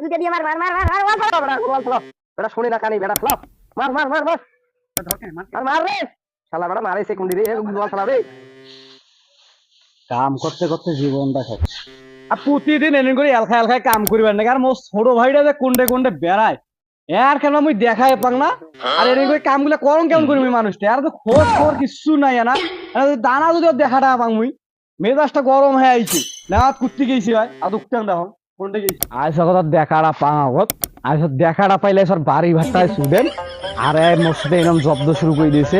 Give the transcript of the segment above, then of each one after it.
জুতা দিয়ে মার মার মার মার মার মার বেটা শুনি না কানি বেটা ফ্লপ মার মার মার মার মার মার রে শালা বেটা মারে সেকেন্ডি রে বল শালা রে কাম করতে করতে জীবনটা শেষ। আর প্রতিদিন এনে করে এলখা এলখায় কাম করিবার না আর মোর ছোট ভাইটা যে কোনডে কোনডে বেড়ায় এর কেন মুই দেখাই পাং না আর এনে করে কামগুলা করম কেমন করি মুই মানুষটা আর তো খোঁজ খবর কিছু নাই না দানা যদি দেখাটা পাং মুই মেজাজটা গরম হয়ে আইছি না কুত্তি গেছি ভাই আর উঠতাম দেখো কোনটা গেছি আইসা কথা দেখাটা পাং আগত আইসা দেখাটা পাইলে সর বাড়ি ভাটায় শুবেন আর মোর সাথে এরকম জব্দ শুরু করে দিয়েছে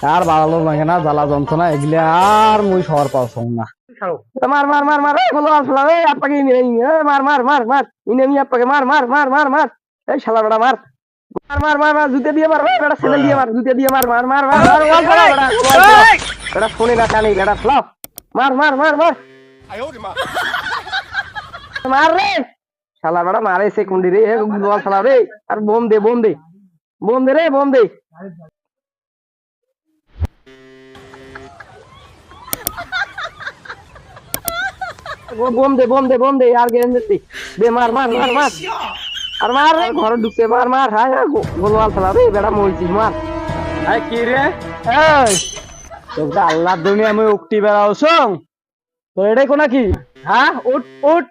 আর বাড়ালো লাগে না জ্বালা যন্ত্রণা এগুলা আর মুই সবার পাওয়া না মার মার মার মার বলো শালা রে আপনাকে মার মার মার মার ইনে আপনাকে মার মার মার মার মার এই শালা বেটা মার মার মার মার মার জুতা দিয়ে মার বেটা ছেলে দিয়ে মার জুতা দিয়ে মার মার মার মার মার বেটা শুনি না কানি বেটা ফ্লপ মার মার মার মার মার রে শালা বেটা মারে সেকেন্ডি রে বল শালা রে আর বোম দে বোম দে বোম দে রে বোম দে বোম দে বোম দে বোম দে আর গেম দে মার মার মার মার আর মার রে ঘরে ঢুকছে মার মার হায় গোলওয়াল শালা রে বেটা মরছিস মার আই কি রে এই তোকে আল্লাহর দুনিয়া আমি উক্তি বেড়াওছং তো এটাই কোনা কি হ্যাঁ উঠ উঠ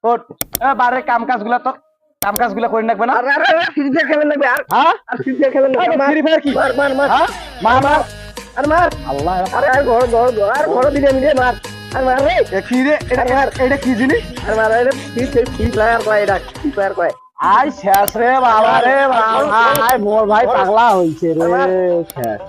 উঠ এ বারে কাম কাজগুলা তো কাম কাজগুলা করে রাখবে না আরে আরে ফ্রি ফায়ার খেলেন লাগবে হ্যাঁ আর ফ্রি ফায়ার খেলেন লাগবে ফ্রি ফায়ার কি মার মার মার হ্যাঁ মার মার আর মার আল্লাহ আরে আর ঘর ঘর ঘর আর ঘর দিলে মিলে মার আর মার রে এ কি রে এটা কি জিনিস আর মার রে ফ্রি ফায়ার কয় এটা ফ্রি ফায়ার কয় আই শেষ রে বাবা রে বাবা আই মোর ভাই পাগলা হইছে রে শেষ